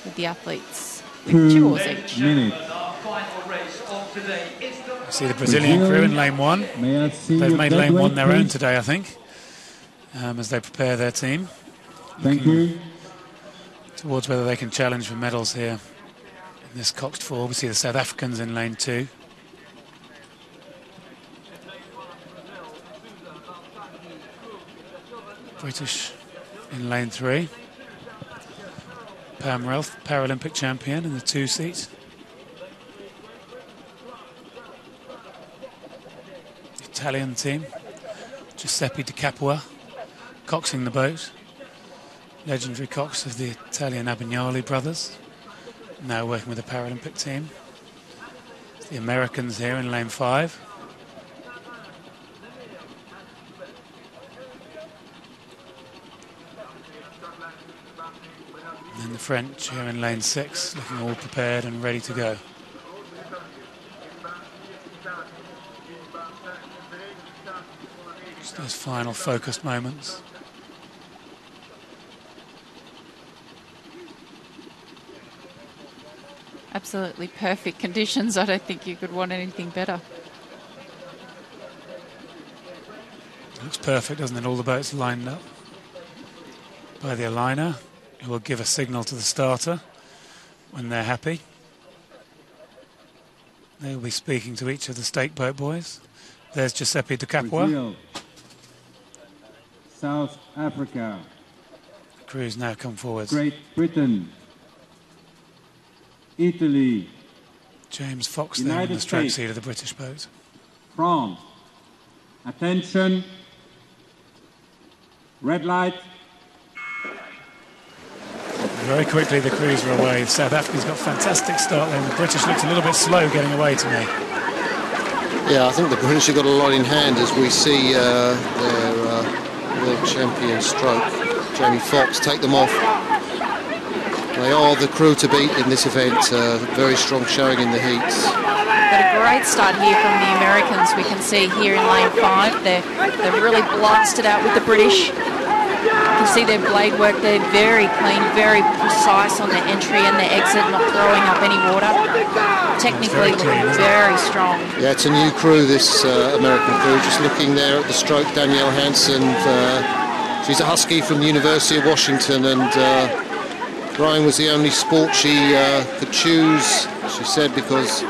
with the athletes with 2 oars each. See the Brazilian crew in lane 1. They've made lane 1 their own today, I think, as they prepare their team. Thank you. Towards whether they can challenge for medals here in this Coxed 4. We see the South Africans in lane 2. British in lane 3. Pam Relf, Paralympic champion in the 2 seat. Italian team, Giuseppe Di Capua, coxing the boat. Legendary cox of the Italian Abignali brothers, now working with the Paralympic team. The Americans here in lane 5. And then the French here in lane 6, looking all prepared and ready to go. Just those final focused moments. Absolutely perfect conditions. I don't think you could want anything better. Looks perfect, doesn't it? All the boats lined up by the aligner, who will give a signal to the starter when they're happy. They will be speaking to each of the stake boat boys. There's Giuseppe Di Capua. Brazil, South Africa. The crew's now come forwards. Great Britain. Italy. James Fox there in the stroke seat of the British boat. France. Attention. Red light. Very quickly the crews are away. South Africa's got a fantastic start there. The British looked a little bit slow getting away to me. Yeah, I think the British have got a lot in hand as we see their world champion stroke, Jamie Foxx, take them off. They are the crew to beat in this event. Very strong showing in the heats. Got a great start here from the Americans. We can see here in lane 5, they've really blasted out with the British. You can see their blade work. They're very clean, very precise on their entry and their exit, not throwing up any water. Technically looking very strong. Yeah, it's a new crew, this American crew. Just looking there at the stroke, Danielle Hansen. She's a Husky from the University of Washington, and rowing was the only sport she could choose, she said, because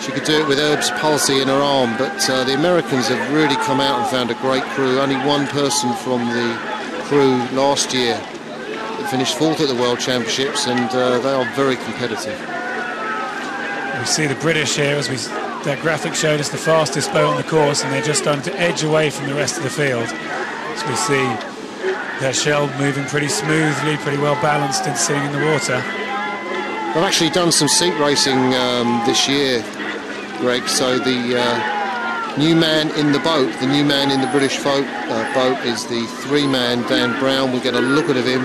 she could do it with Erb's palsy in her arm. But the Americans have really come out and found a great crew. Only one person from the crew last year that finished 4th at the World Championships, and they are very competitive. We see the British here, as that graphic showed us, the fastest boat on the course, and they're just starting to edge away from the rest of the field. So we see their shell moving pretty smoothly, pretty well balanced and sitting in the water. They've actually done some seat racing this year, Greg, so the new man in the boat, the new man in the British boat is the 3-man Dan Brown. We'll get a look at him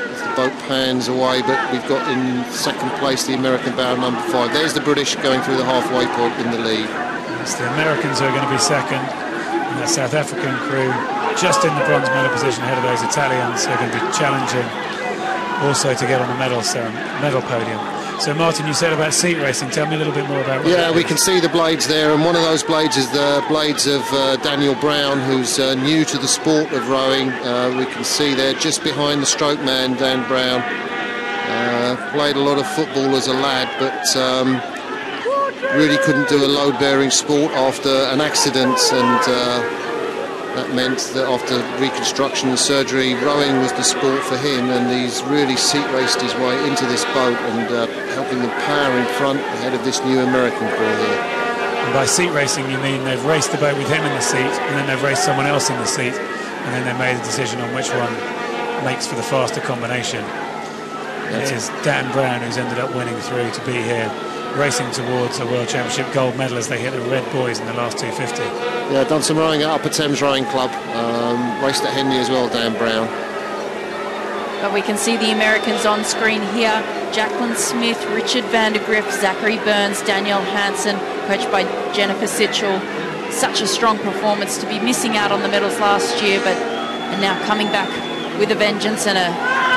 as the boat pans away, but we've got in second place the American bow number 5. There's the British going through the halfway point in the lead. It's the Americans who are going to be second, and the South African crew just in the bronze medal position ahead of those Italians who are going to be challenging also to get on the medal podium. So Martin, you said about seat racing. Tell me a little bit more about what Yeah, we can see the blades there, and one of those blades is the blades of Daniel Brown, who's new to the sport of rowing. We can see there just behind the stroke man, Dan Brown. Played a lot of football as a lad, but really couldn't do a load-bearing sport after an accident, and that meant that after reconstruction and surgery, rowing was the sport for him, and he's really seat raced his way into this boat and helping them power in front ahead of this new American crew here. And by seat racing, you mean they've raced the boat with him in the seat, and then they've raced someone else in the seat, and then they made a decision on which one makes for the faster combination. It is Dan Brown who's ended up winning through to be here, racing towards a World Championship gold medal as they hit the red buoys in the last 250. Yeah, done some rowing at Upper Thames Rowing Club, raced at Henley as well, Dan Brown. But we can see the Americans on screen here. Jacqueline Smith, Richard van der Griff, Zachary Burns, Danielle Hansen, coached by Jennifer Sitchell. Such a strong performance to be missing out on the medals last year, but and now coming back with a vengeance and a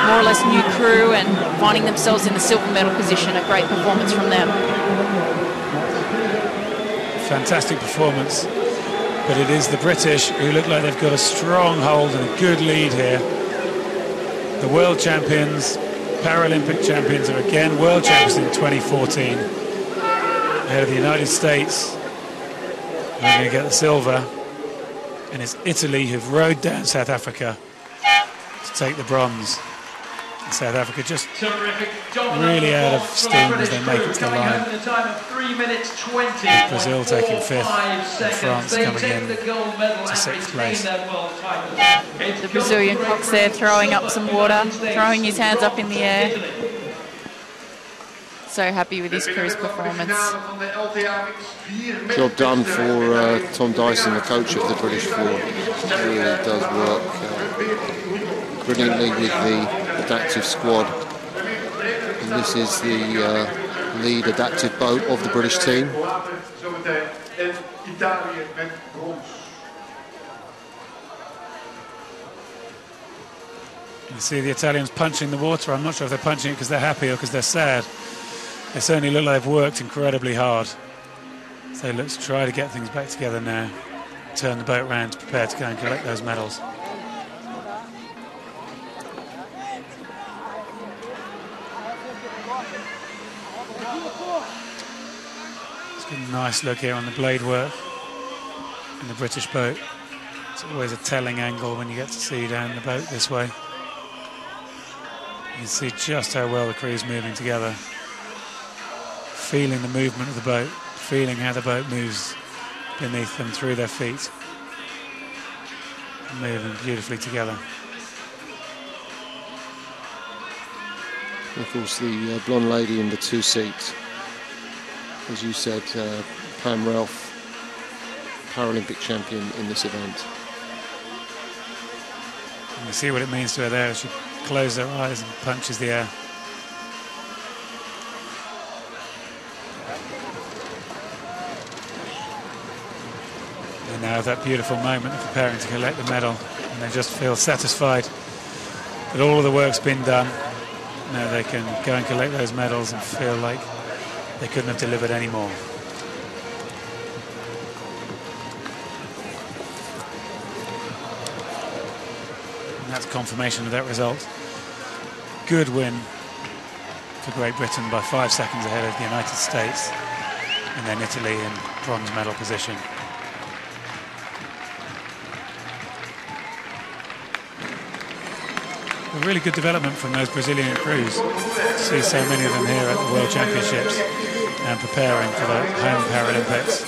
more or less new crew and finding themselves in the silver medal position. A great performance from them. Fantastic performance, but it is the British who look like they've got a strong hold and a good lead here. The world champions, Paralympic champions, are again world champions in 2014. Ahead of the United States, they're going to get the silver, and it's Italy who've rode down South Africa to take the bronze. And South Africa just really out of steam as they make it to the line. With Brazil taking 5th and France coming in to 6th place. The Brazilian Cox there throwing up some water, throwing his hands up in the air. So happy with his crew's performance. Job done for Tom Dyson, the coach of the British Four. He really does work brilliantly with the adaptive squad. And this is the lead adaptive boat of the British team. You see the Italians punching the water. I'm not sure if they're punching it because they're happy or because they're sad. They certainly look like they've worked incredibly hard. So let's try to get things back together now. Turn the boat around to prepare to go and collect those medals. It's got a nice look here on the blade work in the British boat. It's always a telling angle when you get to see down the boat this way. You can see just how well the crew's moving together. Feeling the movement of the boat, feeling how the boat moves beneath them, through their feet. Moving beautifully together. Of course, the blonde lady in the 2 seats, as you said, Pam Ralph, Paralympic champion in this event. You can see what it means to her there as she closes her eyes and punches the air. They now have that beautiful moment of preparing to collect the medal, and they just feel satisfied that all of the work's been done. Now they can go and collect those medals and feel like they couldn't have delivered any more. And that's confirmation of that result. Good win for Great Britain by 5 seconds ahead of the United States, and then Italy in bronze medal position. A really good development from those Brazilian crews. To see so many of them here at the World Championships and preparing for the home Paralympics.